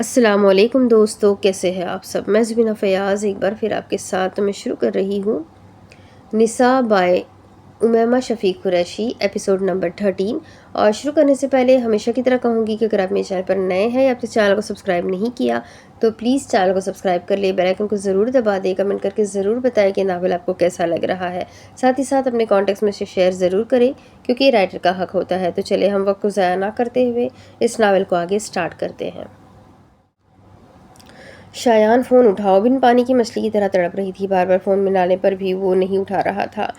السلام علیکم دوستو، کیسے ہیں آپ سب؟ میں زبینہ فیاض ایک بار پھر آپ کے ساتھ میں شروع کر رہی ہوں نساء بائے امیمہ شفیق قریشی ایپیسوڈ نمبر 13۔ اور شروع کرنے سے پہلے ہمیشہ کی طرح کہوں گی کہ اگر آپ میرے چینل پر نئے ہیں یا آپ نے چینل کو سبسکرائب نہیں کیا تو پلیز چینل کو سبسکرائب کر لیں، بیل آئیکن کو ضرور دبا دیں، کمنٹ کر کے ضرور بتائیں کہ ناول آپ کو کیسا لگ رہا ہے، ساتھ ہی ساتھ اپنے کانٹیکٹس میں سے شیئر ضرور کریں کیونکہ یہ رائٹر کا حق ہوتا ہے۔ تو چلے ہم وقت کو ضائع نہ کرتے ہوئے اس ناول کو آگے سٹارٹ کرتے ہیں۔ شایان فون اٹھاؤ بن پانی کی مچھلی کی طرح تڑپ رہی تھی، بار بار فون ملانے پر بھی وہ نہیں اٹھا رہا تھا۔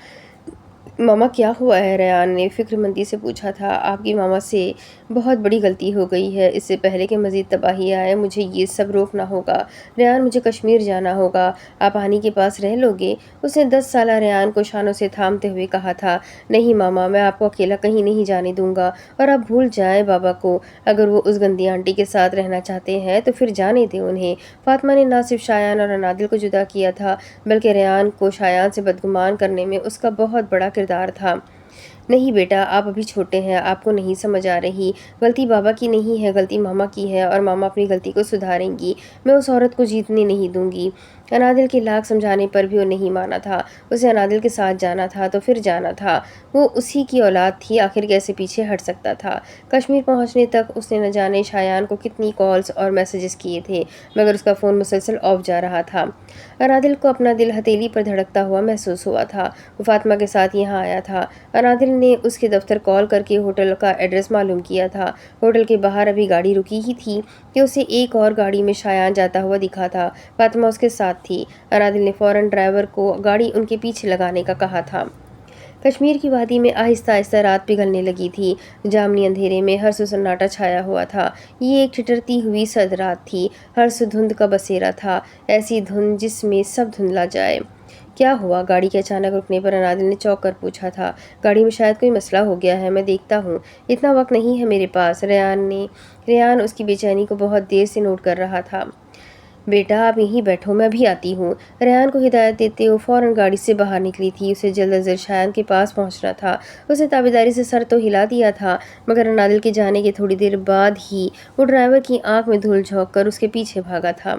ماما کیا ہوا ہے؟ ریان نے فکر مندی سے پوچھا تھا۔ آپ کی ماما سے بہت بڑی غلطی ہو گئی ہے، اس سے پہلے کہ مزید تباہی آئے مجھے یہ سب روکنا ہوگا۔ ریان مجھے کشمیر جانا ہوگا، آپ آنی کے پاس رہ لو گے؟ اس نے 10 سالہ ریان کو شانوں سے تھامتے ہوئے کہا تھا۔ نہیں ماما، میں آپ کو اکیلا کہیں نہیں جانے دوں گا، اور آپ بھول جائیں بابا کو، اگر وہ اس گندی آنٹی کے ساتھ رہنا چاہتے ہیں تو پھر جانے دیں انہیں۔ فاطمہ نے نہ صرف شایان اور انادل کو جدا کیا تھا بلکہ ریان کو شایان سے بدگمان کرنے میں اس کا بہت بڑا کردار تھا۔ نہیں بیٹا، آپ ابھی چھوٹے ہیں، آپ کو نہیں سمجھ آ رہی، غلطی بابا کی نہیں ہے، غلطی ماما کی ہے، اور ماما اپنی غلطی کو سدھاریں گی، میں اس عورت کو جیتنے نہیں دوں گی۔ انادل کے لاکھ سمجھانے پر بھی وہ نہیں مانا تھا، اسے انادل کے ساتھ جانا تھا تو پھر جانا تھا، وہ اسی کی اولاد تھی، آخر کیسے پیچھے ہٹ سکتا تھا۔ کشمیر پہنچنے تک اس نے نہ جانے شایان کو کتنی کالز اور میسیجز کیے تھے، مگر اس کا فون مسلسل آف جا رہا تھا۔ انادل کو اپنا دل ہتھیلی پر دھڑکتا ہوا محسوس ہوا تھا، وہ فاطمہ کے ساتھ یہاں آیا تھا۔ انادل نے اس کے دفتر کال کر کے ہوٹل کا ایڈریس معلوم کیا تھا۔ ہوٹل کے باہر ابھی گاڑی رکی ہی تھی کہ اسے ایک اور گاڑی میں شایان جاتا ہوا دکھا تھا، فاطمہ اس کے ساتھ تھی۔ انادل نے فوراً ڈرائیور کو گاڑی ان کے پیچھے لگانے کا کہا تھا۔ کشمیر کی وادی میں آہستہ آہستہ رات پگھلنے لگی تھی، جامنی اندھیرے میں ہر سو سناٹا چھایا ہوا تھا۔ یہ ایک ٹھٹرتی ہوئی سرد رات تھی، ہر سو دھند کا بسیرا تھا، ایسی دھند جس میں سب دھندلا جائے۔ کیا ہوا؟ گاڑی کے اچانک رکنے پر انادل نے چونک کر پوچھا تھا۔ گاڑی میں شاید کوئی مسئلہ ہو گیا ہے، میں دیکھتا ہوں، اتنا وقت نہیں ہے میرے پاس۔ ریان اس کی بے چینی کو بہت دیر سے نوٹ کر رہا تھا۔ بیٹا آپ یہیں بیٹھو، میں بھی آتی ہوں۔ ریان کو ہدایت دیتے وہ فوراً گاڑی سے باہر نکلی تھی، اسے جلد از جلد شایان کے پاس پہنچنا تھا۔ اس نے تابیداری سے سر تو ہلا دیا تھا، مگر انادل کے جانے کے تھوڑی دیر بعد ہی وہ ڈرائیور کی آنکھ میں دھول جھونک کر اس کے پیچھے بھاگا تھا۔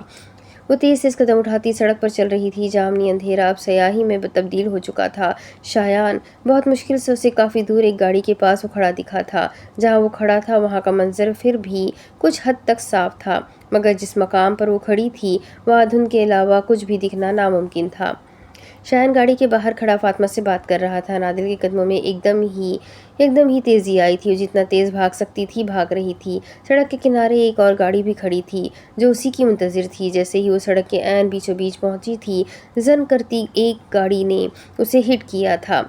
وہ تیز تیز قدم اٹھاتی سڑک پر چل رہی تھی، جامنی اندھیرا اب سیاہی میں تبدیل ہو چکا تھا۔ شایان بہت مشکل سے اسے کافی دور ایک گاڑی کے پاس وہ کھڑا دکھا تھا۔ جہاں وہ کھڑا تھا وہاں کا منظر پھر بھی کچھ حد تک صاف تھا، مگر جس مقام پر وہ کھڑی تھی وہاں دھند کے علاوہ کچھ بھی دکھنا ناممکن تھا۔ شایان گاڑی کے باہر کھڑا فاطمہ سے بات کر رہا تھا۔ انادل کے قدموں میں ایک دم ہی تیزی آئی تھی، وہ جتنا تیز بھاگ سکتی تھی بھاگ رہی تھی۔ سڑک کے کنارے ایک اور گاڑی بھی کھڑی تھی جو اسی کی منتظر تھی۔ جیسے ہی وہ سڑک کے عین بیچوں بیچ پہنچی تھی، زن کرتی ایک گاڑی نے اسے ہٹ کیا تھا۔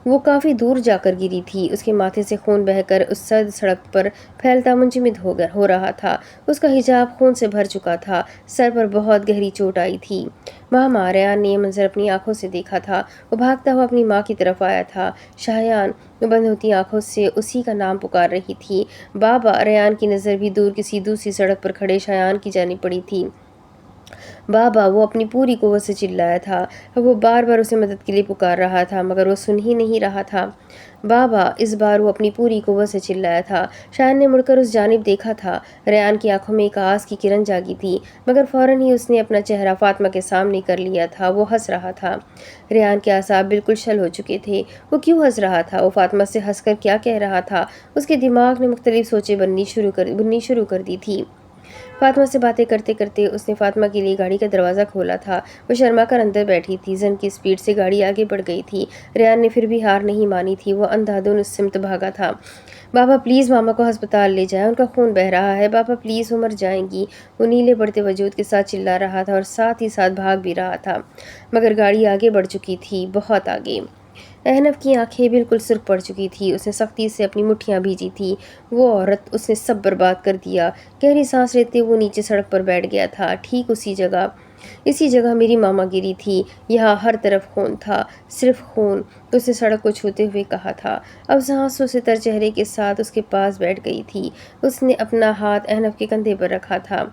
وہ کافی دور جا کر گری تھی، اس کے ماتھے سے خون بہہ کر اس سرد سڑک پر پھیلتا منجمد ہو رہا تھا۔ اس کا حجاب خون سے بھر چکا تھا، سر پر بہت گہری چوٹ آئی تھی۔ ماما، ریان نے یہ منظر اپنی آنکھوں سے دیکھا تھا، وہ بھاگتا ہوا اپنی ماں کی طرف آیا تھا۔ شایان بند ہوتی آنکھوں سے اسی کا نام پکار رہی تھی۔ بابا، ریان کی نظر بھی دور کسی دوسری سڑک پر کھڑے شایان کی جانب پڑی تھی۔ بابا، وہ اپنی پوری قوت سے چلایا تھا، وہ بار بار اسے مدد کے لیے پکار رہا تھا مگر وہ سن ہی نہیں رہا تھا۔ بابا، اس بار وہ اپنی پوری قوت سے چلایا تھا۔ شایان نے مڑ کر اس جانب دیکھا تھا، ریان کی آنکھوں میں ایک آس کی کرن جاگی تھی، مگر فوراً ہی اس نے اپنا چہرہ فاطمہ کے سامنے کر لیا تھا، وہ ہنس رہا تھا۔ ریان کے اعصاب بالکل شل ہو چکے تھے، وہ کیوں ہنس رہا تھا؟ وہ فاطمہ سے ہنس کر کیا کہہ رہا تھا؟ اس کے دماغ نے مختلف سوچیں بننی شروع کر دی تھی۔ فاطمہ سے باتیں کرتے کرتے اس نے فاطمہ کے لیے گاڑی کا دروازہ کھولا تھا، وہ شرما کر اندر بیٹھی تھی، زن کی سپیڈ سے گاڑی آگے بڑھ گئی تھی۔ ریان نے پھر بھی ہار نہیں مانی تھی، وہ اندھا دھند اس سمت بھاگا تھا۔ بابا پلیز ماما کو ہسپتال لے جائیں، ان کا خون بہہ رہا ہے، بابا پلیز وہ مر جائیں گی، وہ نیلے بڑھتے وجود کے ساتھ چلا رہا تھا اور ساتھ ہی ساتھ بھاگ بھی رہا تھا، مگر گاڑی آگے بڑھ چکی تھی، بہت آگے۔ احنف کی آنکھیں بالکل سرخ پڑ چکی تھی، اس نے سختی سے اپنی مٹھیاں بھیجی تھی۔ وہ عورت، اس نے سب برباد کر دیا۔ گہری سانس لیتے وہ نیچے سڑک پر بیٹھ گیا تھا۔ ٹھیک اسی جگہ میری ماما گری تھی، یہاں ہر طرف خون تھا، صرف خون، اس نے سڑک کو چھوتے ہوئے کہا تھا۔ اب آنسوں سے تر چہرے کے ساتھ اس کے پاس بیٹھ گئی تھی، اس نے اپنا ہاتھ احنف کے کندھے پر رکھا تھا۔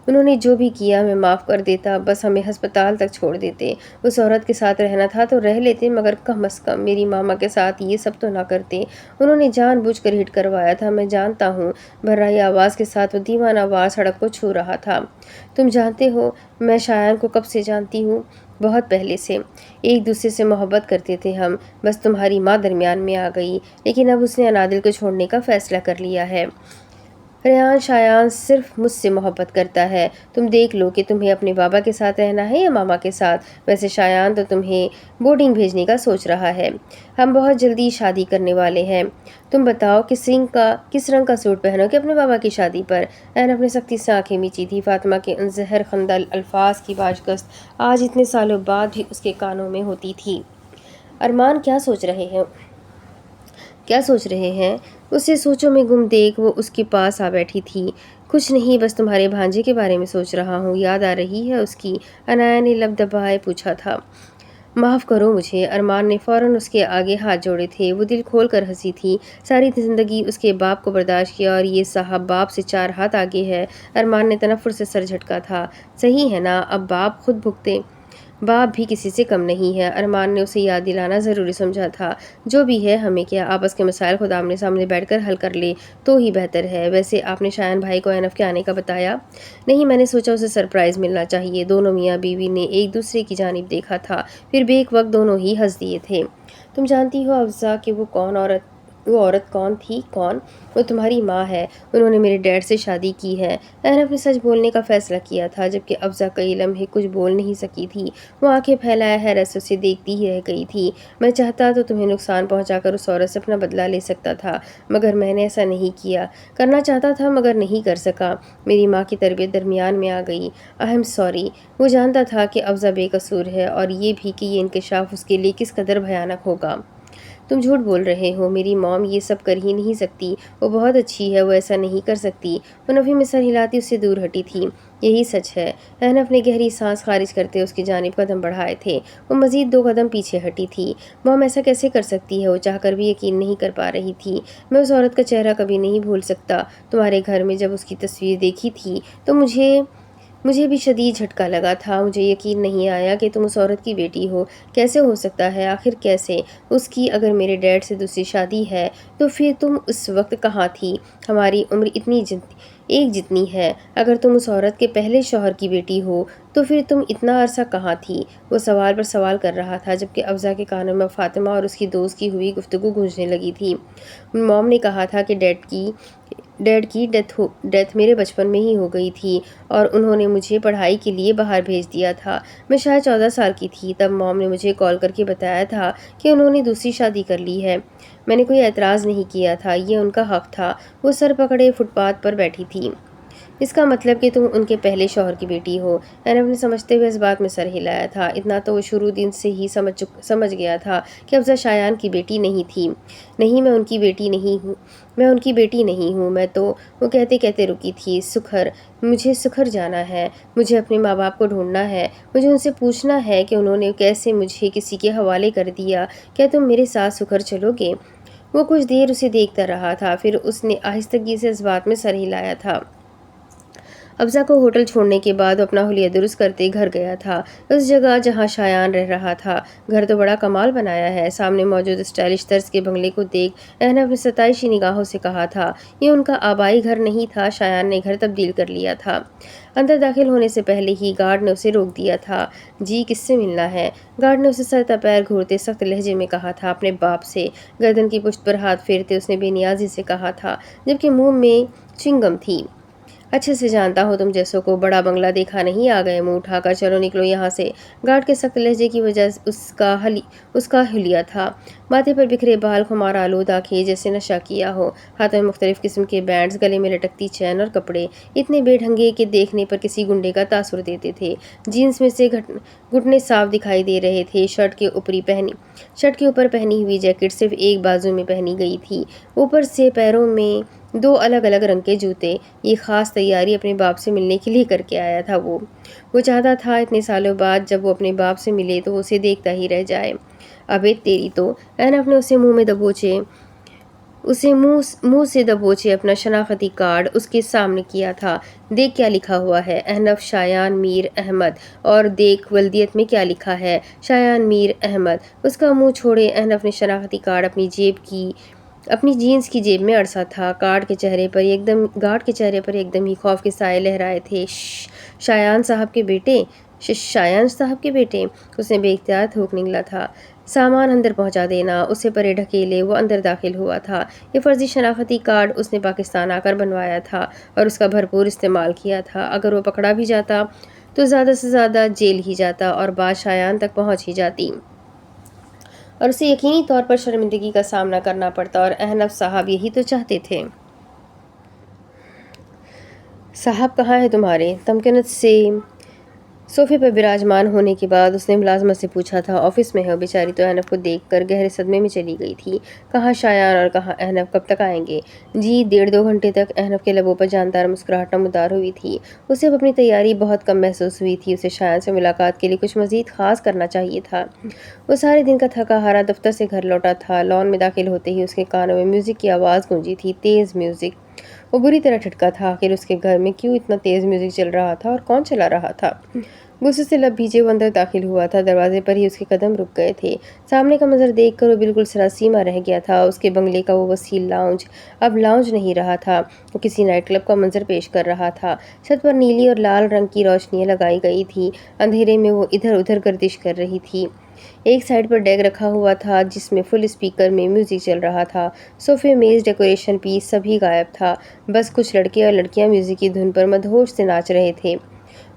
انہوں نے جو بھی کیا میں معاف کر دیتا، بس ہمیں ہسپتال تک چھوڑ دیتے۔ اس عورت کے ساتھ رہنا تھا تو رہ لیتے، مگر کم از کم میری ماما کے ساتھ یہ سب تو نہ کرتے۔ انہوں نے جان بوجھ کر ہٹ کروایا تھا، میں جانتا ہوں۔ بھررائی آواز کے ساتھ وہ دیوانہ وار سڑک کو چھو رہا تھا۔ تم جانتے ہو میں شایان کو کب سے جانتی ہوں؟ بہت پہلے سے۔ ایک دوسرے سے محبت کرتے تھے ہم، بس تمہاری ماں درمیان میں آ گئی، لیکن اب اس نے انادل کو چھوڑنے کا فیصلہ کر لیا ہے۔ ریان، شایان صرف مجھ سے محبت کرتا ہے۔ تم دیکھ لو کہ تمہیں اپنے بابا کے ساتھ رہنا ہے یا ماما کے ساتھ۔ ویسے شایان تو تمہیں بورڈنگ بھیجنے کا سوچ رہا ہے۔ ہم بہت جلدی شادی کرنے والے ہیں۔ تم بتاؤ کس رنگ کا سوٹ پہنو کہ اپنے بابا کی شادی پر؟ این اپنے سختی سے آنکھیں میچی تھی۔ فاطمہ کے ان زہر خندہ الفاظ کی بازگشت آج اتنے سالوں بعد بھی اس کے کانوں میں ہوتی تھی۔ ارمان کیا سوچ رہے ہیں؟ اسے سوچوں میں گم دیکھ وہ اس کے پاس آ بیٹھی تھی۔ کچھ نہیں، بس تمہارے بھانجے کے بارے میں سوچ رہا ہوں۔ یاد آ رہی ہے اس کی؟ عنایا نے لب دبائے پوچھا تھا۔ معاف کرو مجھے۔ ارمان نے فوراً اس کے آگے ہاتھ جوڑے تھے۔ وہ دل کھول کر ہنسی تھی۔ ساری زندگی اس کے باپ کو برداشت کیا اور یہ صاحب باپ سے 4 ہاتھ آگے ہے۔ ارمان نے تنفر سے سر جھٹکا تھا۔ صحیح ہے نا، اب باپ خود بھگتے۔ باپ بھی کسی سے کم نہیں ہے۔ ارمان نے اسے یاد دلانا ضروری سمجھا تھا۔ جو بھی ہے، ہمیں کیا، آپس کے مسائل خود آمنے سامنے بیٹھ کر حل کر لے تو ہی بہتر ہے۔ ویسے آپ نے شایان بھائی کو اینف کے آنے کا بتایا؟ نہیں، میں نے سوچا اسے سرپرائز ملنا چاہیے۔ دونوں میاں بیوی نے ایک دوسرے کی جانب دیکھا تھا، پھر بیک وقت دونوں ہی ہنس دیے تھے۔ تم جانتی ہو افزا کہ وہ عورت کون تھی؟ کون؟ وہ تمہاری ماں ہے۔ انہوں نے میرے ڈیڈ سے شادی کی ہے۔ اینف نے سچ بولنے کا فیصلہ کیا تھا، جبکہ افزا کئی لمحے کچھ بول نہیں سکی تھی۔ وہ آنکھیں پھیلائے حیرت سے اسے دیکھتی ہی رہ گئی تھی۔ میں چاہتا تو تمہیں نقصان پہنچا کر اس عورت سے اپنا بدلہ لے سکتا تھا، مگر میں نے ایسا نہیں کیا۔ کرنا چاہتا تھا مگر نہیں کر سکا۔ میری ماں کی تربیت درمیان میں آ گئی۔ I am sorry. وہ جانتا تھا کہ افزا بے قصور ہے، اور یہ بھی کہ یہ انکشاف اس کے لیے کس قدر بھیانک ہوگا۔ تم جھوٹ بول رہے ہو، میری موم یہ سب کر ہی نہیں سکتی۔ وہ بہت اچھی ہے، وہ ایسا نہیں کر سکتی۔ وہ نفی میں سر ہلاتی اس سے دور ہٹی تھی۔ یہی سچ ہے۔ اینف نے گہری سانس خارج کرتے اس کی جانب قدم بڑھائے تھے۔ وہ مزید 2 قدم پیچھے ہٹی تھی۔ موم ایسا کیسے کر سکتی ہے؟ وہ چاہ کر بھی یقین نہیں کر پا رہی تھی۔ میں اس عورت کا چہرہ کبھی نہیں بھول سکتا۔ تمہارے گھر میں جب اس کی تصویر دیکھی تھی تو مجھے بھی شدید جھٹکا لگا تھا۔ مجھے یقین نہیں آیا کہ تم اس عورت کی بیٹی ہو۔ کیسے ہو سکتا ہے؟ آخر کیسے؟ اس کی اگر میرے ڈیڈ سے دوسری شادی ہے تو پھر تم اس وقت کہاں تھی؟ ہماری عمر ایک جتنی ہے۔ اگر تم اس عورت کے پہلے شوہر کی بیٹی ہو تو پھر تم اتنا عرصہ کہاں تھی؟ وہ سوال پر سوال کر رہا تھا، جبکہ افزا کے کانوں میں فاطمہ اور اس کی دوست کی ہوئی گفتگو گونجنے لگی تھی۔ موم نے کہا تھا کہ ڈیڈ کی ڈیتھ میرے بچپن میں ہی ہو گئی تھی، اور انہوں نے مجھے پڑھائی کے لیے باہر بھیج دیا تھا۔ میں شاید 14 سال کی تھی، تب موم نے مجھے کال کر کے بتایا تھا کہ انہوں نے دوسری شادی کر لی ہے۔ میں نے کوئی اعتراض نہیں کیا تھا، یہ ان کا حق تھا۔ وہ سر پکڑے فٹ پاتھ پر بیٹھی تھی۔ اس کا مطلب کہ تم ان کے پہلے شوہر کی بیٹی ہو؟ اینف نے سمجھتے ہوئے اس بات میں سر ہلایا تھا۔ اتنا تو وہ شروع دن سے ہی سمجھ گیا تھا کہ افزا شایان کی بیٹی نہیں تھی۔ نہیں، میں ان کی بیٹی نہیں ہوں۔ میں تو، وہ کہتے رکی تھی۔ مجھے سکھر جانا ہے۔ مجھے اپنے ماں باپ کو ڈھونڈنا ہے۔ مجھے ان سے پوچھنا ہے کہ انہوں نے کیسے مجھے کسی کے حوالے کر دیا۔ کیا تم میرے ساتھ سکھر چلو گے؟ وہ کچھ دیر اسے دیکھتا رہا تھا، پھر اس نے آہستگی سے اس بات میں سر ہلایا تھا۔ افزا کو ہوٹل چھوڑنے کے بعد وہ اپنا حلیہ درست کرتے گھر گیا تھا، اس جگہ جہاں شایان رہ رہا تھا۔ گھر تو بڑا کمال بنایا ہے۔ سامنے موجود اسٹائلش طرز کے بنگلے کو دیکھ اینف نے ستائشی نگاہوں سے کہا تھا۔ یہ ان کا آبائی گھر نہیں تھا، شایان نے گھر تبدیل کر لیا تھا۔ اندر داخل ہونے سے پہلے ہی گارڈ نے اسے روک دیا تھا۔ جی، کس سے ملنا ہے؟ گارڈ نے اسے سر تا پیر گھورتے سخت لہجے میں کہا تھا۔ اپنے باپ سے۔ گردن کی پشت پر ہاتھ پھیرتے اس نے بے نیازی سے کہا تھا، جبکہ منہ میں چنگم تھی۔ اچھے سے جانتا ہوں تم جیسوں کو، بڑا بنگلہ دیکھا نہیں آ گئے منہ اٹھا کر، چلو نکلو یہاں سے۔ گارڈ کے سخت لہجے کی وجہ اس کا حلیہ تھا۔ ماتھے پر بکھرے بال، خمار آلود آنکھیں جیسے نشہ کیا ہو، ہاتھوں میں مختلف قسم کے بینڈز، گلے میں لٹکتی چین اور کپڑے اتنے بے ڈھنگے کہ دیکھنے پر کسی گنڈے کا تاثر دیتے تھے۔ جینس میں سے گھٹنے صاف دکھائی دے رہے تھے۔ شرٹ کے اوپر پہنی ہوئی جیکٹ صرف ایک بازو میں پہنی گئی تھی، اوپر سے پیروں میں 2 الگ الگ رنگ کے جوتے۔ یہ خاص تیاری اپنے باپ سے ملنے کے لیے کر کے آیا تھا۔ وہ چاہتا تھا اتنے سالوں بعد جب وہ اپنے باپ سے ملے تو وہ اسے دیکھتا ہی رہ جائے۔ ابے تیری تو، اینف نے اسے منہ میں دبوچے اسے منہ سے دبوچے اپنا شناختی کارڈ اس کے سامنے کیا تھا۔ دیکھ کیا لکھا ہوا ہے، احنف شایان میر احمد، اور دیکھ ولدیت میں کیا لکھا ہے، شایان میر احمد۔ اس کا منہ چھوڑے احنف نے شناختی کارڈ اپنی جینز کی جیب میں اڑسا تھا۔ گارڈ کے چہرے پر ایک دم ہی خوف کے سائے لہرائے تھے۔ شایان صاحب کے بیٹے، شایان صاحب کے بیٹے، اس نے بے اختیار تھوک نکلا تھا۔ سامان اندر پہنچا دینا، اسے پرے ڈھکیلے وہ اندر داخل ہوا تھا۔ یہ فرضی شناختی کارڈ اس نے پاکستان آ کر بنوایا تھا اور اس کا بھرپور استعمال کیا تھا۔ اگر وہ پکڑا بھی جاتا تو زیادہ سے زیادہ جیل ہی جاتا اور بات شایان تک پہنچ ہی جاتی اور اسے یقینی طور پر شرمندگی کا سامنا کرنا پڑتا، اور احنف صاحب یہی تو چاہتے تھے۔ صاحب کہاں ہیں تمہارے؟ تمکنت سے صوفے پر براجمان ہونے کے بعد اس نے ملازمت سے پوچھا تھا۔ آفس میں ہے، وہ بیچاری تو احنف کو دیکھ کر گہرے صدمے میں چلی گئی تھی۔ کہاں شایان اور کہاں احنف؟ کب تک آئیں گے؟ جی 1.5-2 گھنٹے تک۔ احنف کے لبوں پر جاندار مسکراہٹ نمودار ہوئی تھی۔ اسے اب اپنی تیاری بہت کم محسوس ہوئی تھی۔ اسے شایان سے ملاقات کے لیے کچھ مزید خاص کرنا چاہیے تھا۔ وہ سارے دن کا تھکا ہارا دفتر سے گھر لوٹا تھا۔ لان میں داخل ہوتے ہی اس کے کانوں میں میوزک کی آواز گونجی تھی، تیز میوزک۔ وہ بری طرح ٹھٹکا تھا۔ آخر اس کے گھر میں کیوں اتنا تیز میوزک چل رہا تھا اور کون چلا رہا تھا؟ غصے سے لب بھیجے وہ اندر داخل ہوا تھا۔ دروازے پر ہی اس کے قدم رک گئے تھے۔ سامنے کا منظر دیکھ کر وہ بالکل سراسیمہ رہ گیا تھا۔ اس کے بنگلے کا وہ وسیع لاؤنج اب لاؤنج نہیں رہا تھا، وہ کسی نائٹ کلب کا منظر پیش کر رہا تھا۔ چھت پر نیلی اور لال رنگ کی روشنیاں لگائی گئی تھیں۔ اندھیرے میں وہ ادھر ادھر گردش کر رہی تھی۔ ایک سائیڈ پر ڈیگ رکھا ہوا تھا جس میں فل اسپیکر میں میوزک چل رہا تھا۔ صوفے، میز، ڈیکوریشن پیس سبھی غائب تھا۔ بس کچھ لڑکے اور لڑکیاں میوزک کی دھن پر مدہوش سے ناچ رہے تھے۔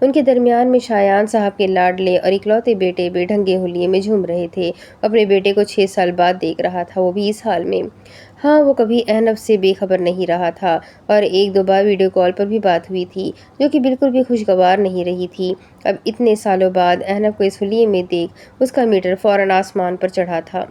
ان کے درمیان میں شایان صاحب کے لاڈلے اور اکلوتے بیٹے بے ڈھنگے حلیے میں جھوم رہے تھے۔ اپنے بیٹے کو 6 سال بعد دیکھ رہا تھا، وہ بھی اس حال میں۔ ہاں، وہ کبھی احنف سے بے خبر نہیں رہا تھا اور 1-2 بار ویڈیو کال پر بھی بات ہوئی تھی جو کہ بالکل بھی خوشگوار نہیں رہی تھی۔ اب اتنے سالوں بعد احنف کو اس حلیے میں دیکھ اس کا میٹر فوراً آسمان پر چڑھا تھا۔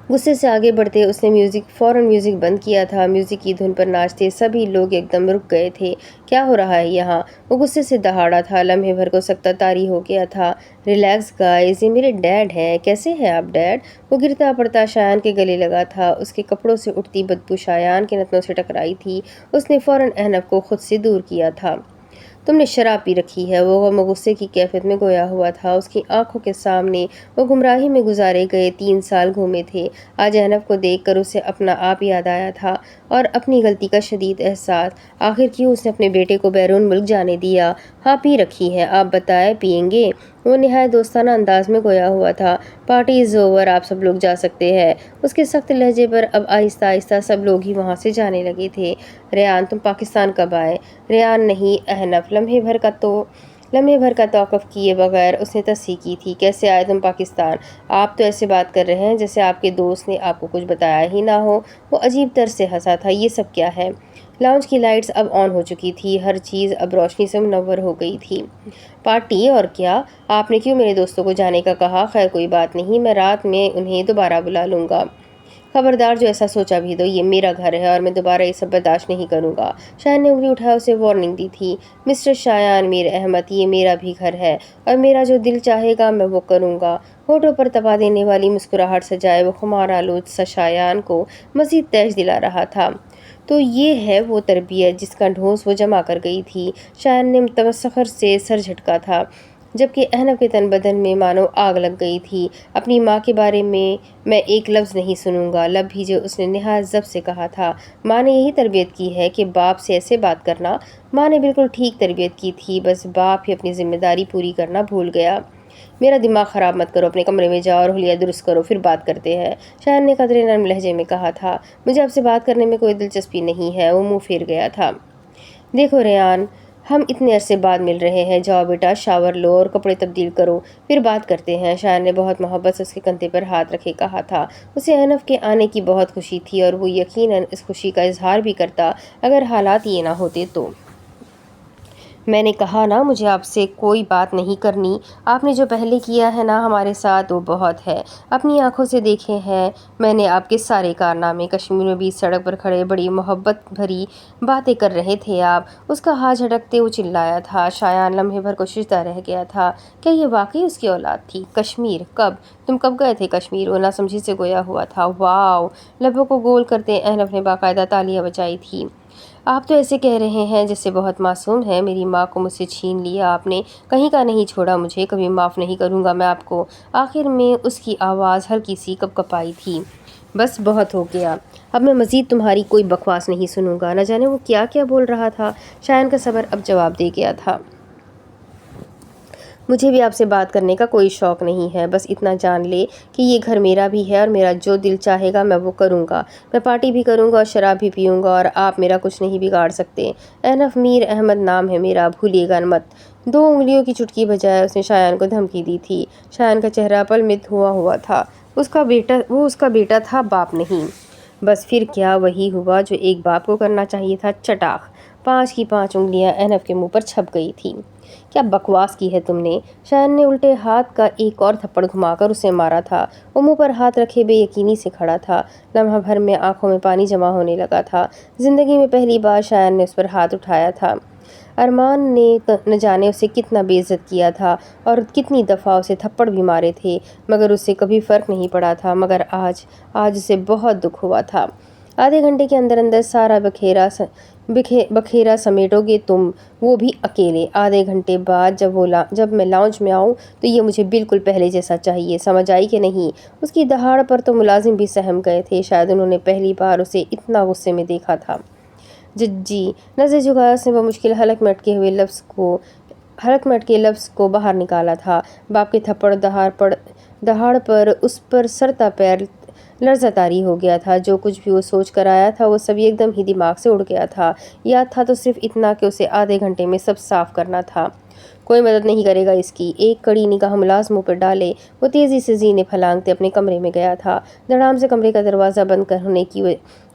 غصے سے آگے بڑھتے اس نے فوراً میوزک بند کیا تھا۔ میوزک کی دھن پر ناچتے سبھی لوگ ایک دم رک گئے تھے۔ کیا ہو رہا ہے یہاں؟ وہ غصے سے دہاڑا تھا، لمحے بھر کو سکتہ طاری ہو گیا تھا۔ ریلیکس گائز، یہ میرے ڈیڈ ہیں۔ کیسے ہیں آپ ڈیڈ؟ وہ گرتا پڑتا شایان کے گلے لگا تھا۔ اس کے کپڑوں سے اٹھتی بدبو شایان کے نتنوں سے ٹکرائی تھی۔ اس نے فوراً احنف کو خود سے دور کیا تھا۔ تم نے شراب پی رکھی ہے۔ وہ غم و غصے کی کیفیت میں گویا ہوا تھا۔ اس کی آنکھوں کے سامنے وہ گمراہی میں گزارے گئے 3 سال گھومے تھے۔ آج احنف کو دیکھ کر اسے اپنا آپ یاد آیا تھا اور اپنی غلطی کا شدید احساس۔ آخر کیوں اس نے اپنے بیٹے کو بیرون ملک جانے دیا؟ ہاں پی رکھی ہے۔ آپ بتائیں پئیں گے؟ وہ نہایت دوستانہ انداز میں گویا ہوا تھا۔ پارٹی از اوور، آپ سب لوگ جا سکتے ہیں۔ اس کے سخت لہجے پر اب آہستہ آہستہ سب لوگ ہی وہاں سے جانے لگے تھے۔ ریان، تم پاکستان کب آئے؟ ریان نہیں، احنف۔ لمحے بھر کا توقف کیے بغیر اس نے تصحیح کی تھی۔ کیسے آئے تم پاکستان؟ آپ تو ایسے بات کر رہے ہیں جیسے آپ کے دوست نے آپ کو کچھ بتایا ہی نہ ہو۔ وہ عجیب طرز سے ہنسا تھا۔ یہ سب کیا ہے؟ لاؤنج کی لائٹس اب آن ہو چکی تھی، ہر چیز اب روشنی سے منور ہو گئی تھی۔ پارٹی اور کیا؟ آپ نے کیوں میرے دوستوں کو جانے کا کہا؟ خیر کوئی بات نہیں، میں رات میں انہیں دوبارہ بلا لوں گا۔ خبردار، جو ایسا سوچا بھی دو، یہ میرا گھر ہے اور میں دوبارہ یہ سب برداشت نہیں کروں گا۔ شایان نے انگلی اٹھا اسے وارننگ دی تھی۔ مسٹر شایان میر احمد، یہ میرا بھی گھر ہے اور میرا جو دل چاہے گا میں وہ کروں گا۔ ہونٹوں پر تپا دینے والی مسکراہٹ سجائے وہ خمار آلود سا شایان کو مزید تیش دلا رہا تھا۔ تو یہ ہے وہ تربیت جس کا ڈھونس وہ جمع کر گئی تھی۔ شایان نے متمسخر سے سر جھٹکا تھا، جبکہ احنف کے تن بدن میں مانو آگ لگ گئی تھی۔ اپنی ماں کے بارے میں ایک لفظ نہیں سنوں گا، لب بھیجے اس نے نہایت ضبط سے کہا تھا۔ ماں نے یہی تربیت کی ہے کہ باپ سے ایسے بات کرنا؟ ماں نے بالکل ٹھیک تربیت کی تھی، بس باپ ہی اپنی ذمہ داری پوری کرنا بھول گیا۔ میرا دماغ خراب مت کرو، اپنے کمرے میں جاؤ اور حلیہ درست کرو، پھر بات کرتے ہیں، شایان نے قدرے نرم لہجے میں کہا تھا۔ مجھے آپ سے بات کرنے میں کوئی دلچسپی نہیں ہے، وہ منہ پھیر گیا تھا۔ دیکھو ریان، ہم اتنے عرصے بعد مل رہے ہیں، جاؤ بیٹا شاور لو اور کپڑے تبدیل کرو، پھر بات کرتے ہیں، شایان نے بہت محبت سے اس کے کندھے پر ہاتھ رکھے کہا تھا۔ اسے احنف کے آنے کی بہت خوشی تھی اور وہ یقیناً اس خوشی کا اظہار بھی کرتا اگر حالات یہ نہ ہوتے تو۔ میں نے کہا نا مجھے آپ سے کوئی بات نہیں کرنی، آپ نے جو پہلے کیا ہے نا ہمارے ساتھ وہ بہت ہے، اپنی آنکھوں سے دیکھے ہیں میں نے آپ کے سارے کارنامے۔ کشمیر میں بھی سڑک پر کھڑے بڑی محبت بھری باتیں کر رہے تھے آپ، اس کا ہاتھ جھٹکتے وہ چلایا تھا۔ شایان لمحے بھر کوششدہ رہ گیا تھا، کیا یہ واقعی اس کی اولاد تھی؟ کشمیر کب؟ تم کب گئے تھے کشمیر؟ وہ نہ سمجھی سے گویا ہوا تھا۔ واو! لبوں کو گول کرتے احنف نے باقاعدہ تالیاں بجائی تھی۔ آپ تو ایسے کہہ رہے ہیں جیسے بہت معصوم ہے، میری ماں کو مجھ سے چھین لیا آپ نے، کہیں کا نہیں چھوڑا مجھے، کبھی معاف نہیں کروں گا میں آپ کو۔ آخر میں اس کی آواز ہلکی سی کپکپائی تھی۔ بس بہت ہو گیا، اب میں مزید تمہاری کوئی بکواس نہیں سنوں گا۔ نہ جانے وہ کیا کیا بول رہا تھا، شایان کا صبر اب جواب دے گیا تھا۔ مجھے بھی آپ سے بات کرنے کا کوئی شوق نہیں ہے، بس اتنا جان لے کہ یہ گھر میرا بھی ہے اور میرا جو دل چاہے گا میں وہ کروں گا، میں پارٹی بھی کروں گا اور شراب بھی پیوں گا اور آپ میرا کچھ نہیں بگاڑ سکتے۔ احنف میر احمد نام ہے میرا، بھولیے گا مت۔ 2 انگلیوں کی چٹکی بجائے اس نے شایان کو دھمکی دی تھی۔ شایان کا چہرہ پلمت ہوا تھا، وہ اس کا بیٹا تھا، باپ نہیں۔ بس پھر کیا وہی ہوا جو ایک باپ کو کرنا چاہیے تھا، چٹاخ! 5 کی 5 انگلیاں احنف کے منہ پر چھپ گئی تھیں۔ کیا بکواس کی ہے تم نے؟ شایان نے الٹے ہاتھ کا ایک اور تھپڑ گھما کر اسے مارا تھا۔ وہ منہ پر ہاتھ رکھے بے یقینی سے کھڑا تھا، لمحہ بھر میں آنکھوں میں پانی جمع ہونے لگا تھا۔ زندگی میں پہلی بار شایان نے اس پر ہاتھ اٹھایا تھا۔ ارمان نے نہ جانے اسے کتنا بے عزت کیا تھا اور کتنی دفعہ اسے تھپڑ بھی مارے تھے، مگر اس سے کبھی فرق نہیں پڑا تھا۔ مگر آج اسے بہت دکھ ہوا تھا۔ آدھے گھنٹے کے اندر اندر سارا بکھیرا سمیٹو گے تم، وہ بھی اکیلے؟ آدھے گھنٹے بعد جب میں لاؤنج میں آؤں تو یہ مجھے بالکل پہلے جیسا چاہیے، سمجھ آئی کہ نہیں؟ اس کی دہاڑ پر تو ملازم بھی سہم گئے تھے، شاید انہوں نے پہلی بار اسے اتنا غصے میں دیکھا تھا۔ جی نظر جھکایا اس نے بمشکل حلق میں اٹکے لفظ کو باہر نکالا تھا۔ باپ کے تھپڑ دہاڑ پر اس پر سرتا پیر لرزہ طاری ہو گیا تھا۔ جو کچھ بھی وہ سوچ کر آیا تھا وہ سب ایک دم ہی دماغ سے اڑ گیا تھا۔ یاد تھا تو صرف اتنا کہ اسے آدھے گھنٹے میں سب صاف کرنا تھا۔ کوئی مدد نہیں کرے گا اس کی۔ ایک کڑی نگاہ ملازموں پر ڈالے وہ تیزی سے زینے پھلانگتے اپنے کمرے میں گیا تھا۔ دھڑام سے کمرے کا دروازہ بند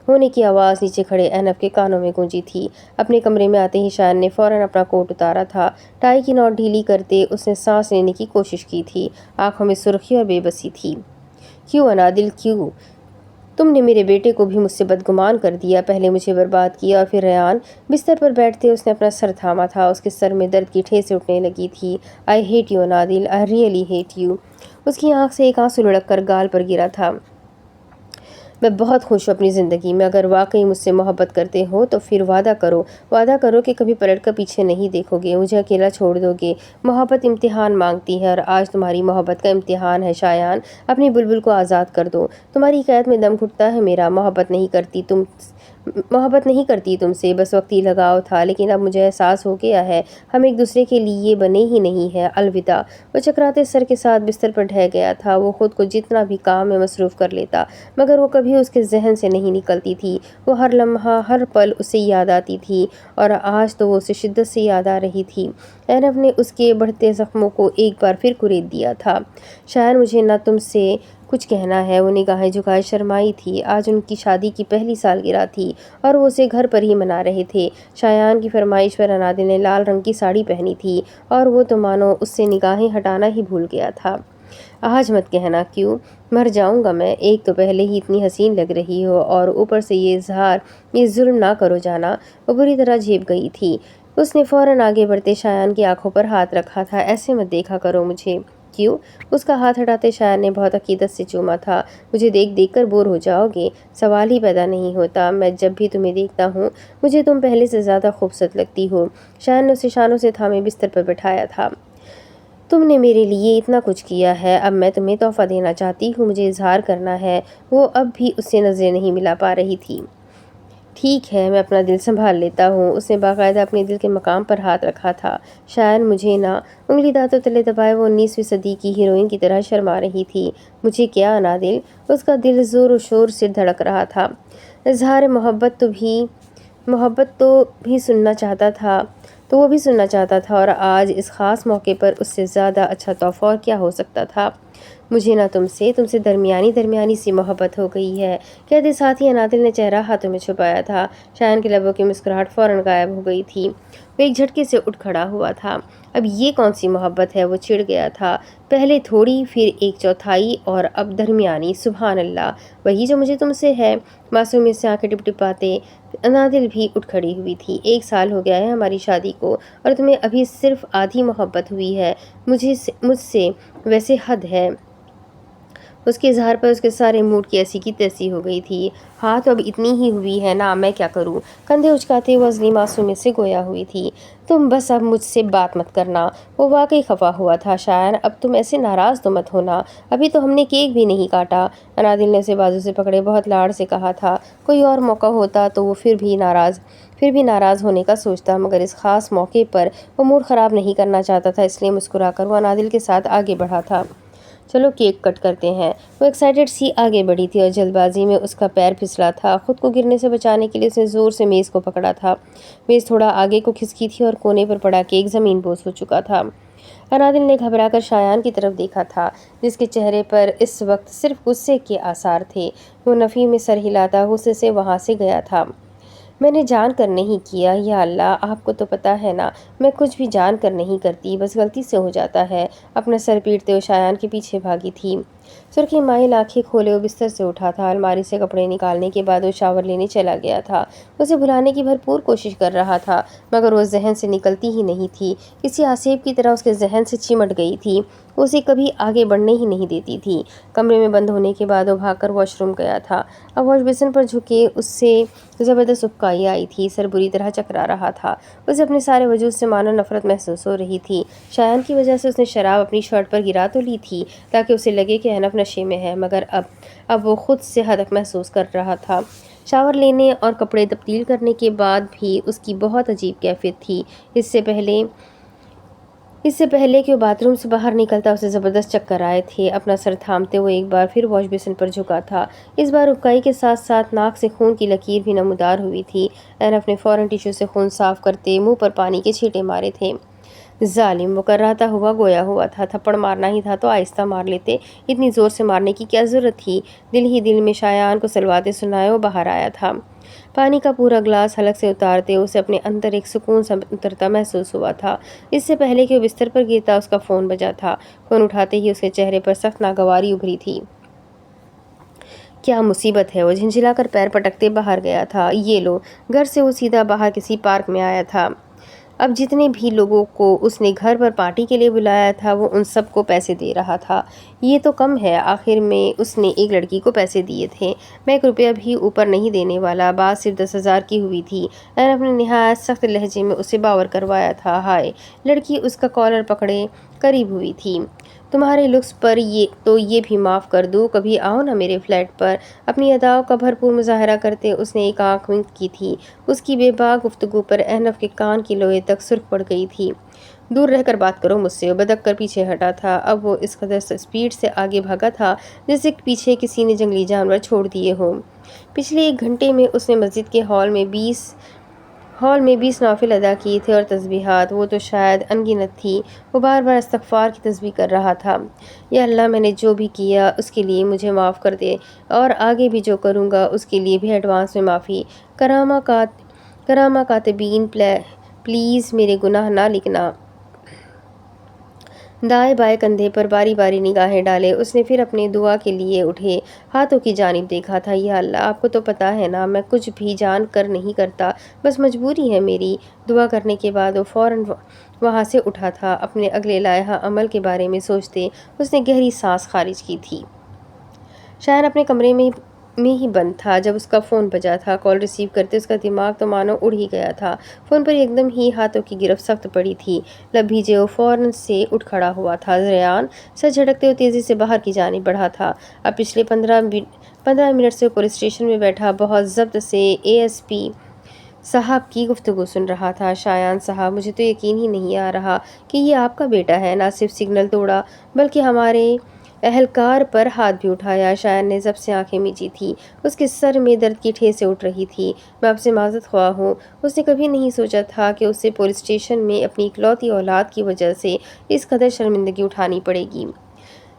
ہونے کی آواز نیچے کھڑے احنف کے کانوں میں گونجی تھی۔ اپنے کمرے میں آتے ہی شایان نے فوراً اپنا کوٹ اتارا تھا۔ ٹائی کی نوٹ ڈھیلی کرتے اس نے سانس لینے کی کوشش کی تھی، آنکھوں میں سرخی اور بے بسی تھی۔ کیوں انادل کیوں؟ تم نے میرے بیٹے کو بھی مجھ سے بدگمان کر دیا، پہلے مجھے برباد کیا اور پھر ریان۔ بستر پر بیٹھتے اس نے اپنا سر تھاما تھا، اس کے سر میں درد کی ٹھیسیں اٹھنے لگی تھی۔ I hate you Anadil, I really hate you. اس کی آنکھ سے ایک آنسو لڑک کر گال پر گرا تھا۔ میں بہت خوش ہوں اپنی زندگی میں، اگر واقعی مجھ سے محبت کرتے ہو تو پھر وعدہ کرو کہ کبھی پلٹ کر پیچھے نہیں دیکھو گے، مجھے اکیلا چھوڑ دو گے۔ محبت امتحان مانگتی ہے اور آج تمہاری محبت کا امتحان ہے شایان، اپنی بلبل کو آزاد کر دو۔ تمہاری قید میں دم گھٹتا ہے میرا، محبت نہیں کرتی تم سے، بس وقتی لگاؤ تھا، لیکن اب مجھے احساس ہو گیا ہے ہم ایک دوسرے کے لیے بنے ہی نہیں ہیں، الوداع۔ وہ چکراتے سر کے ساتھ بستر پر ڈھہ گیا تھا۔ وہ خود کو جتنا بھی کام میں مصروف کر لیتا مگر وہ کبھی اس کے ذہن سے نہیں نکلتی تھی، وہ ہر لمحہ ہر پل اسے یاد آتی تھی اور آج تو وہ اسے شدت سے یاد آ رہی تھی۔ احنف نے اس کے بڑھتے زخموں کو ایک بار پھر کریت دیا تھا۔ شایان مجھے نہ تم سے کچھ کہنا ہے۔ وہ نگاہیں جھکائے شرمائی تھی۔ آج ان کی شادی کی پہلی سالگرہ تھی اور وہ اسے گھر پر ہی منا رہے تھے۔ شایان کی فرمائش پر انادل نے لال رنگ کی ساڑی پہنی تھی اور وہ تو مانو اس سے نگاہیں ہٹانا ہی بھول گیا تھا۔ آج مت کہنا، کیوں؟ مر جاؤں گا میں، ایک تو پہلے ہی اتنی حسین لگ رہی ہو اور اوپر سے یہ ظلم نہ کرو جانا۔ وہ بری طرح جھپ گئی تھی۔ اس نے فوراً آگے بڑھتے شایان کی آنکھوں پر ہاتھ رکھا تھا۔ ایسے مت دیکھا کرو مجھے۔ کیوں؟ اس کا ہاتھ ہٹاتے شایان نے بہت عقیدت سے چوما تھا۔ مجھے دیکھ کر بور ہو جاؤ گے؟ سوال ہی پیدا نہیں ہوتا، میں جب بھی تمہیں دیکھتا ہوں مجھے تم پہلے سے زیادہ خوبصورت لگتی ہو۔ شایان نے اسے شانوں سے تھامے بستر پر بٹھایا تھا۔ تم نے میرے لیے اتنا کچھ کیا ہے، اب میں تمہیں تحفہ دینا چاہتی ہوں، مجھے اظہار کرنا ہے۔ وہ اب بھی اس سے نظریں نہیں ملا پا رہی تھی۔ ٹھیک ہے، میں اپنا دل سنبھال لیتا ہوں۔ اس نے باقاعدہ اپنے دل کے مقام پر ہاتھ رکھا تھا۔ شایان مجھے نہ، انگلی دانتوں تلے دبائے وہ 19ویں صدی کی ہیروئن کی طرح شرما رہی تھی۔ مجھے کیا انادل؟ اس کا دل زور و شور سے دھڑک رہا تھا۔ اظہار محبت تو بھی سننا چاہتا تھا اور آج اس خاص موقع پر اس سے زیادہ اچھا تحفہ اور کیا ہو سکتا تھا؟ مجھے نہ تم سے درمیانی سی محبت ہو گئی ہے۔ کہتے ساتھ ہی عنادل نے چہرہ ہاتھوں میں چھپایا تھا۔ شایان کے لبوں کی مسکراہٹ فوراً غائب ہو گئی تھی۔ وہ ایک جھٹکے سے اٹھ کھڑا ہوا تھا۔ اب یہ کون سی محبت ہے؟ وہ چڑ گیا تھا۔ پہلے تھوڑی، پھر ایک چوتھائی، اور اب درمیانی۔ سبحان اللہ، وہی جو مجھے تم سے ہے۔ معصومیت سے آنکھیں ٹپٹپاتے عنادل بھی اٹھ کھڑی ہوئی تھی۔ 1 سال ہو گیا ہے ہماری شادی کو، اور تمہیں ابھی صرف آدھی محبت ہوئی ہے مجھ سے، ویسے حد ہے۔ اس کے اظہار پر اس کے سارے موڈ کی ایسی کی تیسی ہو گئی تھی۔ ہاں تو اب اتنی ہی ہوئی ہے نا، میں کیا کروں؟ کندھے اچکاتے ہوئے عزلی معصومیت سے گویا ہوئی تھی۔ تم بس اب مجھ سے بات مت کرنا۔ وہ واقعی خفا ہوا تھا۔ شایان اب تم ایسے ناراض تو مت ہونا، ابھی تو ہم نے کیک بھی نہیں کاٹا۔ عنادل نے اسے بازو سے پکڑے بہت لاڑ سے کہا تھا۔ کوئی اور موقع ہوتا تو وہ پھر بھی ناراض ہونے کا سوچتا، مگر اس خاص موقع پر وہ موڈ خراب نہیں کرنا چاہتا تھا، اس لیے مسکرا کر وہ عنادل کے ساتھ آگے بڑھا تھا۔ چلو کیک کٹ کرتے ہیں۔ وہ ایکسائٹڈ سی آگے بڑھی تھی اور جلد بازی میں اس کا پیر پھسلا تھا۔ خود کو گرنے سے بچانے کے لیے اس نے زور سے میز کو پکڑا تھا۔ میز تھوڑا آگے کو کھسکی تھی اور کونے پر پڑا کیک زمین بوس ہو چکا تھا۔ عنادل نے گھبرا کر شایان کی طرف دیکھا تھا، جس کے چہرے پر اس وقت صرف غصے کے آثار تھے۔ وہ نفی میں سر ہلاتا غصے سے وہاں سے گیا تھا۔ میں نے جان کر نہیں کیا، یا اللہ، آپ کو تو پتہ ہے نا، میں کچھ بھی جان کر نہیں کرتی، بس غلطی سے ہو جاتا ہے۔ اپنا سر پیٹتے ہوئے شایان کے پیچھے بھاگی تھی۔ سرخی مائل آنکھیں کھولے وہ بستر سے اٹھا تھا۔ الماری سے کپڑے نکالنے کے بعد وہ شاور لینے چلا گیا تھا۔ اسے بھلانے کی بھرپور کوشش کر رہا تھا، مگر وہ ذہن سے نکلتی ہی نہیں تھی۔ کسی آسیب کی طرح اس کے ذہن سے چمٹ گئی تھی۔ وہ اسے کبھی آگے بڑھنے ہی نہیں دیتی تھی۔ کمرے میں بند ہونے کے بعد وہ بھاگ کر واش روم گیا تھا۔ اب واش بیسن پر جھکے اس سے زبردست اکائی آئی تھی۔ سر بری طرح چکرا رہا تھا۔ اسے اپنے سارے وجود سے مانو نفرت محسوس ہو رہی تھی۔ شایان کی وجہ سے اس نے شراب اپنی شرٹ پر گرا تو لی تھی تاکہ اسے لگے کہ حنف نشے میں ہے، مگر اب وہ خود سے ہدف محسوس کر رہا تھا۔ شاور لینے اور کپڑے تبدیل کرنے کے بعد بھی اس کی بہت عجیب کیفیت تھی۔ اس سے پہلے کہ وہ باتھ روم سے باہر نکلتا اسے زبردست چکر آئے تھے۔ اپنا سر تھامتے ہوئے ایک بار پھر واش بیسن پر جھکا تھا۔ اس بار اکائی کے ساتھ ساتھ ناک سے خون کی لکیر بھی نمودار ہوئی تھی۔ عنف نے فوراً ٹیشو سے خون صاف کرتے منہ پر پانی کے چھینٹے مارے تھے۔ ظالم، وہ کراتا ہوا گویا ہوا تھا۔ تھپڑ مارنا ہی تھا تو آہستہ مار لیتے، اتنی زور سے مارنے کی کیا ضرورت تھی؟ دل ہی دل میں شایان کو سلواتے سنائے وہ باہر آیا تھا۔ پانی کا پورا گلاس حلق سے اتارتے اسے اپنے اندر ایک سکون سا اترتا محسوس ہوا تھا۔ اس سے پہلے کہ وہ بستر پر گرتا اس کا فون بجا تھا۔ فون اٹھاتے ہی اس کے چہرے پر سخت ناگواری ابھری تھی۔ کیا مصیبت ہے؟ وہ جھنجھلا کر پیر پٹکتے باہر گیا تھا۔ یہ لو۔ گھر سے وہ سیدھا باہر کسی پارک میں آیا تھا۔ اب جتنے بھی لوگوں کو اس نے گھر پر پارٹی کے لیے بلایا تھا وہ ان سب کو پیسے دے رہا تھا۔ یہ تو کم ہے، آخر میں اس نے ایک لڑکی کو پیسے دیے تھے۔ میں 1 روپیہ بھی اوپر نہیں دینے والا، بات صرف 10,000 کی ہوئی تھی۔ عنف نے نہایت سخت لہجے میں اسے باور کروایا تھا۔ ہائے! لڑکی اس کا کالر پکڑے قریب ہوئی تھی۔ تمہارے لکس پر یہ بھی معاف کر دوں، کبھی آؤ نا میرے فلیٹ پر۔ اپنی اداؤں کا بھرپور مظاہرہ کرتے اس نے ایک آنکھ ونک کی تھی۔ اس کی بے باک گفتگو پر عنف کے کان کی لوئے تک سرخ پڑ گئی تھی۔ دور رہ کر بات کرو مجھ سے۔ وہ بدک کر پیچھے ہٹا تھا۔ اب وہ اس قدر سپیڈ سے آگے بھاگا تھا جیسے پیچھے کسی نے جنگلی جانور چھوڑ دیے ہوں۔ پچھلے 1 گھنٹے میں اس نے مسجد کے ہال میں 20 نوافل ادا کیے تھے اور تسبیحات وہ تو شاید ان گنت تھی۔ وہ بار بار استغفار کی تسبیح کر رہا تھا۔ یا اللہ، میں نے جو بھی کیا اس کے لیے مجھے معاف کر دے، اور آگے بھی جو کروں گا اس کے لیے بھی ایڈوانس میں معافی۔ کرامہ کاتبین، پلیز میرے گناہ نہ لکھنا۔ دائیں بائیں کندھے پر باری باری نگاہیں ڈالے اس نے پھر اپنے دعا کے لیے اٹھے ہاتھوں کی جانب دیکھا تھا۔ یا اللہ، آپ کو تو پتہ ہے نا، میں کچھ بھی جان کر نہیں کرتا، بس مجبوری ہے میری۔ دعا کرنے کے بعد وہ فوراً وہاں سے اٹھا تھا۔ اپنے اگلے لائحہ عمل کے بارے میں سوچتے اس نے گہری سانس خارج کی تھی۔ شایان اپنے کمرے میں ہی بند تھا جب اس کا فون بجا تھا۔ کال ریسیو کرتے اس کا دماغ تو مانو اڑ ہی گیا تھا۔ فون پر ایک دم ہی ہاتھوں کی گرفت سخت پڑی تھی۔ لب بھیجے وہ فوراً سے اٹھ کھڑا ہوا تھا۔ ریان سر جھٹکتے ہوئے تیزی سے باہر کی جانب بڑھا تھا۔ اب پچھلے 15 منٹ سے پولیس اسٹیشن میں بیٹھا بہت ضبط سے ASP صاحب کی گفتگو سن رہا تھا۔ شایان صاحب، مجھے تو یقین ہی نہیں آ رہا کہ یہ آپ کا بیٹا ہے۔ نہ صرف سگنل توڑا بلکہ ہمارے اہلکار پر ہاتھ بھی اٹھایا۔ شایان نے ضبط سے آنکھیں میچی تھیں۔ اس کے سر میں درد کی ٹھیسیں اٹھ رہی تھی۔ میں آپ سے معذرت خواہ ہوں۔ اس نے کبھی نہیں سوچا تھا کہ اسے پولیس اسٹیشن میں اپنی اکلوتی اولاد کی وجہ سے اس قدر شرمندگی اٹھانی پڑے گی۔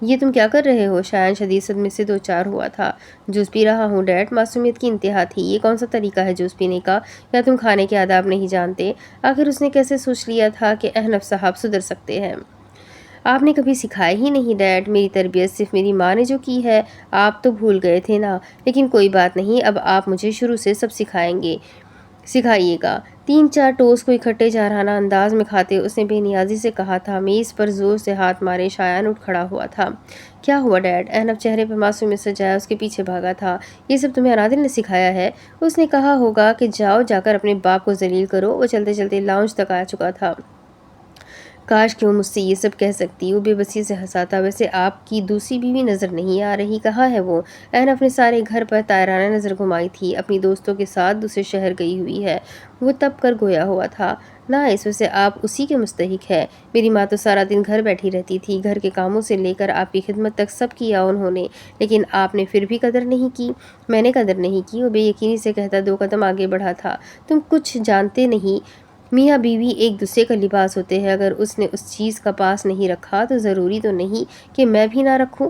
یہ تم کیا کر رہے ہو؟ شایان شدید صدمے سے دوچار ہوا تھا۔ جوس پی رہا ہوں ڈیڈ۔ معصومیت کی انتہا تھی۔ یہ کون سا طریقہ ہے جوس پینے کا؟ یا تم کھانے کے آداب نہیں جانتے؟ آخر اس نے کیسے سوچ لیا تھا کہ احنف صاحب سدھر سکتے ہیں؟ آپ نے کبھی سکھایا ہی نہیں ڈیڈ۔ میری تربیت صرف میری ماں نے جو کی ہے۔ آپ تو بھول گئے تھے نا۔ لیکن کوئی بات نہیں، اب آپ مجھے شروع سے سب سکھائیے گا۔ 3-4 ٹوسٹ کو اکٹھے جارحانہ انداز میں کھاتے اس نے بے نیازی سے کہا تھا۔ میز پر زور سے ہاتھ مارے شایان اٹھ کھڑا ہوا تھا۔ کیا ہوا ڈیڈ؟ احنف چہرے پر معصومیت سجائے اس کے پیچھے بھاگا تھا۔ یہ سب تمہیں انادل نے سکھایا ہے؟ اس نے کہا ہوگا کہ جا کر اپنے باپ کو ذلیل کرو۔ وہ چلتے چلتے لاؤنج تک آ چکا تھا۔ کاش کہ وہ مجھ سے یہ سب کہہ سکتی۔ وہ بے بسی سے ہنسا تھا۔ ویسے آپ کی دوسری بیوی نظر نہیں آ رہی، کہاں ہے وہ؟ احنف نے سارے گھر پر طائرانہ نظر گھمائی تھی۔ اپنی دوستوں کے ساتھ دوسرے شہر گئی ہوئی ہے۔ وہ تب کر گویا ہوا تھا۔ نہ اس وجہ آپ اسی کے مستحق ہے۔ میری ماں تو سارا دن گھر بیٹھی رہتی تھی۔ گھر کے کاموں سے لے کر آپ کی خدمت تک سب کیا انہوں نے، لیکن آپ نے پھر بھی قدر نہیں کی۔ میں نے قدر نہیں کی؟ وہ بے یقینی سے کہتا 2 قدم آگے بڑھا تھا۔ تم کچھ جانتے نہیں۔ میاں بیوی ایک دوسرے کا لباس ہوتے ہیں۔ اگر اس نے اس چیز کا پاس نہیں رکھا تو ضروری تو نہیں کہ میں بھی نہ رکھوں۔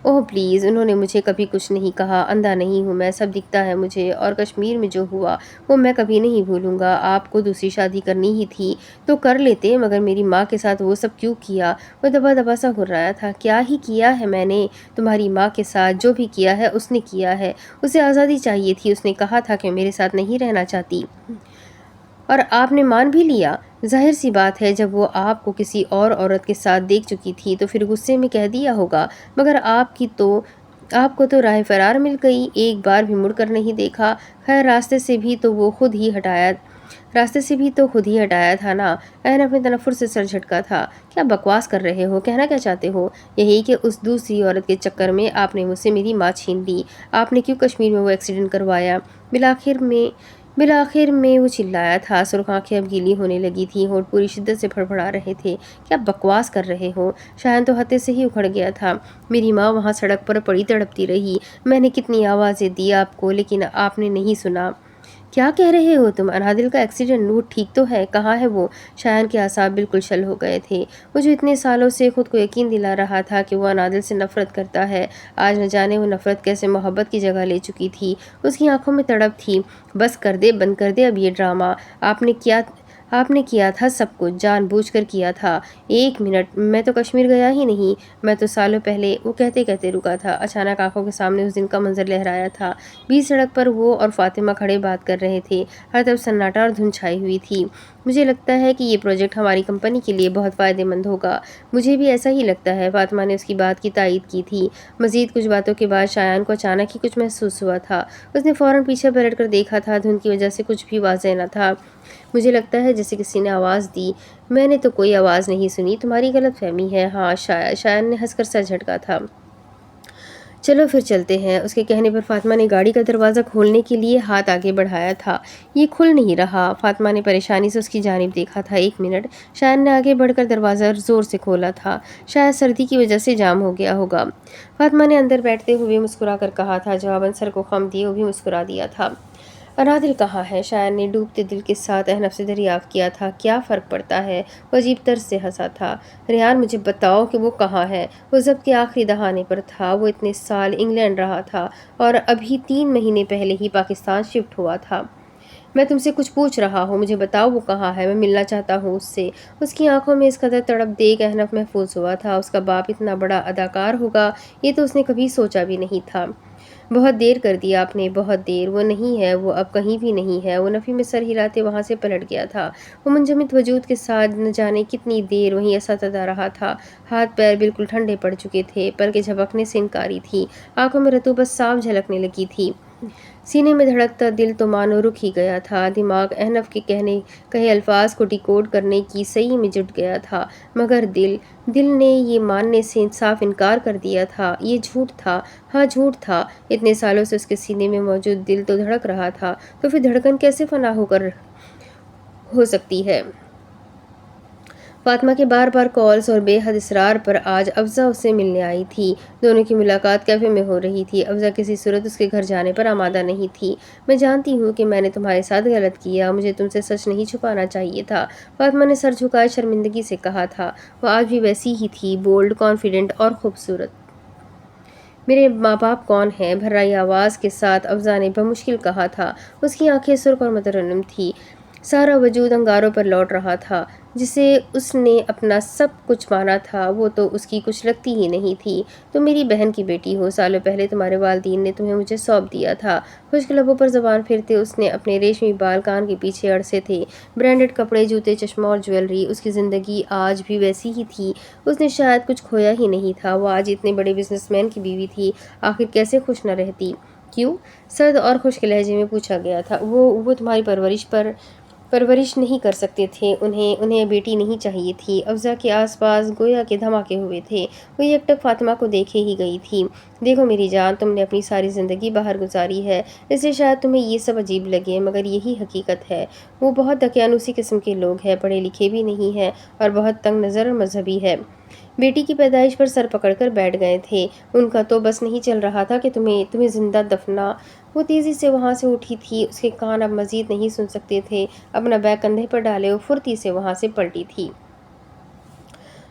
اوہ پلیز، انہوں نے مجھے کبھی کچھ نہیں کہا۔ اندھا نہیں ہوں میں، سب دکھتا ہے مجھے۔ اور کشمیر میں جو ہوا وہ میں کبھی نہیں بھولوں گا۔ آپ کو دوسری شادی کرنی ہی تھی تو کر لیتے، مگر میری ماں کے ساتھ وہ سب کیوں کیا؟ وہ دبا دبا سا گھرایا تھا۔ کیا ہی کیا ہے میں نے؟ تمہاری ماں کے ساتھ جو بھی کیا ہے اس نے کیا ہے۔ اسے آزادی چاہیے تھی۔ اس نے کہا تھا کہ میرے ساتھ نہیں رہنا چاہتی، اور آپ نے مان بھی لیا۔ ظاہر سی بات ہے جب وہ آپ کو کسی اور عورت کے ساتھ دیکھ چکی تھی تو پھر غصے میں کہہ دیا ہوگا، مگر آپ کو تو راہ فرار مل گئی، ایک بار بھی مڑ کر نہیں دیکھا۔ خیر راستے سے بھی تو خود ہی ہٹایا تھا نا۔ احنف نے تنفر سے سر جھٹکا تھا۔ کیا بکواس کر رہے ہو؟ کہنا کیا چاہتے ہو؟ یہی کہ اس دوسری عورت کے چکر میں آپ نے مجھ سے میری ماں چھین لی۔ آپ نے کیوں کشمیر میں وہ ایکسیڈنٹ کروایا؟ بالآخر میں وہ چلایا تھا۔ سرخ آنکھیں اب گیلی ہونے لگی تھیں، ہونٹ پوری شدت سے پھڑپڑا رہے تھے۔ کیا بکواس کر رہے ہو؟ شایان تو حتے سے ہی اکھڑ گیا تھا۔ میری ماں وہاں سڑک پر پڑی تڑپتی رہی۔ میں نے کتنی آوازیں دی آپ کو، لیکن آپ نے نہیں سنا۔ کیا کہہ رہے ہو تم؟ انادل کا ایکسیڈنٹ؟ وہ ٹھیک تو ہے؟ کہاں ہے وہ؟ شایان کے اعصاب بالکل شل ہو گئے تھے۔ وہ جو اتنے سالوں سے خود کو یقین دلا رہا تھا کہ وہ انادل سے نفرت کرتا ہے، آج نہ جانے وہ نفرت کیسے محبت کی جگہ لے چکی تھی۔ اس کی آنکھوں میں تڑپ تھی۔ بس کر دے، بند کر دے اب یہ ڈرامہ۔ آپ نے کیا تھا سب کچھ، جان بوجھ کر کیا تھا۔ 1 منٹ، میں تو کشمیر گیا ہی نہیں، میں تو سالوں پہلے… وہ کہتے کہتے رکا تھا۔ اچانک آنکھوں کے سامنے اس دن کا منظر لہرایا تھا۔ بیچ سڑک پر وہ اور فاطمہ کھڑے بات کر رہے تھے۔ ہر طرف سناٹا اور دھند چھائی ہوئی تھی۔ مجھے لگتا ہے کہ یہ پروجیکٹ ہماری کمپنی کے لیے بہت فائدہ مند ہوگا۔ مجھے بھی ایسا ہی لگتا ہے، فاطمہ نے اس کی بات کی تائید کی تھی۔ مزید کچھ باتوں کے بعد شایان کو اچانک ہی کچھ محسوس ہوا تھا۔ اس نے فوراً پیچھے پلٹ کر دیکھا تھا۔ دھند کی وجہ سے کچھ بھی واضح نہ تھا۔ مجھے لگتا ہے جیسے کسی نے آواز دی۔ میں نے تو کوئی آواز نہیں سنی، تمہاری غلط فہمی ہے۔ ہاں شاید، شایان نے ہنس کر سر جھٹکا تھا۔ چلو پھر چلتے ہیں۔ اس کے کہنے پر فاطمہ نے گاڑی کا دروازہ کھولنے کے لیے ہاتھ آگے بڑھایا تھا۔ یہ کھل نہیں رہا۔ فاطمہ نے پریشانی سے اس کی جانب دیکھا تھا۔ 1 منٹ۔ شایان نے آگے بڑھ کر دروازہ زور سے کھولا تھا۔ شاید سردی کی وجہ سے جام ہو گیا ہوگا، فاطمہ نے اندر بیٹھتے ہوئے مسکرا کر کہا تھا۔ جواباً سر کو خم دیے وہ بھی مسکرا دیا تھا۔ انادل کہاں ہے؟ شایان نے ڈوبتے دل کے ساتھ احنف سے دریافت کیا تھا۔ کیا فرق پڑتا ہے؟ وہ عجیب طرز سے ہنسا تھا۔ ریحان مجھے بتاؤ کہ وہ کہاں ہے؟ وہ ضبط کے آخری دہانے پر تھا۔ وہ اتنے سال انگلینڈ رہا تھا اور ابھی 3 مہینے پہلے ہی پاکستان شفٹ ہوا تھا۔ میں تم سے کچھ پوچھ رہا ہوں، مجھے بتاؤ وہ کہاں ہے؟ میں ملنا چاہتا ہوں اس سے۔ اس کی آنکھوں میں اس قدر تڑپ دیکھ احنف محفوظ ہوا تھا۔ اس کا باپ اتنا بڑا اداکار ہوگا، یہ تو اس نے کبھی سوچا بھی نہیں تھا۔ بہت دیر کر دی آپ نے، بہت دیر۔ وہ نہیں ہے، وہ اب کہیں بھی نہیں ہے۔ وہ نفی میں سر ہلاتے وہاں سے پلٹ گیا تھا۔ وہ منجمد وجود کے ساتھ نہ جانے کتنی دیر وہیں اساتذہ رہا تھا۔ ہاتھ پیر بالکل ٹھنڈے پڑ چکے تھے، پلکیں جھپکنے سے انکاری تھی، آنکھوں میں رطوبت صاف جھلکنے لگی تھی۔ سینے میں دھڑکتا دل تو مانو رک ہی گیا تھا۔ دماغ احنف کے کہے الفاظ کو ڈیکوڈ کرنے کی سعی میں جٹ گیا تھا، مگر دل نے یہ ماننے سے صاف انکار کر دیا تھا۔ یہ جھوٹ تھا، ہاں جھوٹ تھا۔ اتنے سالوں سے اس کے سینے میں موجود دل تو دھڑک رہا تھا، تو پھر دھڑکن کیسے فنا ہو سکتی ہے؟ فاطمہ کے بار بار کالز اور بے حد اصرار پر آج افزا اس سے ملنے آئی تھی۔ دونوں کی ملاقات کیفے میں ہو رہی تھی۔ افزا کسی صورت اس کے گھر جانے پر آمادہ نہیں تھی۔ میں جانتی ہوں کہ میں نے تمہارے ساتھ غلط کیا، مجھے تم سے سچ نہیں چھپانا چاہیے تھا، فاطمہ نے سر جھکائے شرمندگی سے کہا تھا۔ وہ آج بھی ویسی ہی تھی، بولڈ، کانفیڈنٹ اور خوبصورت۔ میرے ماں باپ کون ہیں؟ بھرائی آواز کے ساتھ افزا نے بمشکل کہا تھا۔ اس کی آنکھیں سرخ اور مترنم تھیں، سارا وجود انگاروں پر لوٹ رہا تھا۔ جسے اس نے اپنا سب کچھ مانا تھا وہ تو اس کی کچھ لگتی ہی نہیں تھی۔ تم میری بہن کی بیٹی ہو، سالوں پہلے تمہارے والدین نے تمہیں مجھے سونپ دیا تھا۔ خشک لبوں پر زبان پھرتے اس نے اپنے ریشمی بال کان کے پیچھے اڑسے تھے۔ برانڈڈ کپڑے، جوتے، چشمہ اور جویلری، اس کی زندگی آج بھی ویسی ہی تھی۔ اس نے شاید کچھ کھویا ہی نہیں تھا۔ وہ آج اتنے بڑے بزنس مین کی بیوی تھی، آخر کیسے خوش نہ رہتی؟ کیوں؟ سرد اور خشک لہجے میں پوچھا گیا تھا۔ وہ تمہاری پرورش نہیں کر سکتے تھے، انہیں بیٹی نہیں چاہیے تھی۔ افزا کے آس پاس گویا کے دھماکے ہوئے تھے۔ وہ یک ٹک فاطمہ کو دیکھے ہی گئی تھی۔ دیکھو میری جان، تم نے اپنی ساری زندگی باہر گزاری ہے، اس لیے شاید تمہیں یہ سب عجیب لگے، مگر یہی حقیقت ہے۔ وہ بہت دقیانوسی قسم کے لوگ ہیں، پڑھے لکھے بھی نہیں ہیں اور بہت تنگ نظر اور مذہبی ہے۔ بیٹی کی پیدائش پر سر پکڑ کر بیٹھ گئے تھے۔ ان کا تو بس نہیں چل رہا تھا کہ تمہیں زندہ دفنا۔ وہ تیزی سے وہاں سے اٹھی تھی، اس کے کان اب مزید نہیں سن سکتے تھے۔ اپنا بیگ کندھے پر ڈالے وہ پھرتی سے وہاں سے پلٹی تھی۔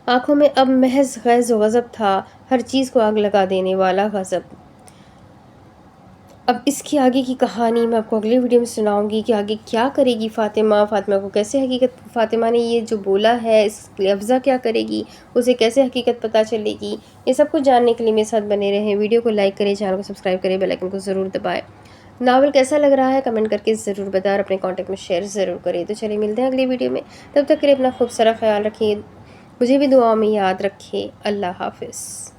آنکھوں میں اب محض غیظ و غضب تھا، ہر چیز کو آگ لگا دینے والا غضب۔ اب اس کی آگے کی کہانی میں آپ کو اگلی ویڈیو میں سناؤں گی کہ آگے کیا کرے گی فاطمہ کو کیسے فاطمہ نے یہ جو بولا ہے اس لیے افزا کیا کرے گی، اسے کیسے حقیقت پتہ چلے گی۔ یہ سب کچھ جاننے کے لیے میرے ساتھ بنے رہیں۔ ویڈیو کو لائک کریں، چینل کو سبسکرائب کریں، بیل آئیکن کو ضرور دبائیں۔ ناول کیسا لگ رہا ہے کمنٹ کر کے ضرور بتائیں اور اپنے کانٹیکٹ میں شیئر ضرور کریں۔ تو چلیے ملتے ہیں اگلی ویڈیو میں، تب تک کے لیے اپنا خوب سارا خیال رکھیں، مجھے بھی دعاؤں میں یاد رکھیں۔ اللہ حافظ۔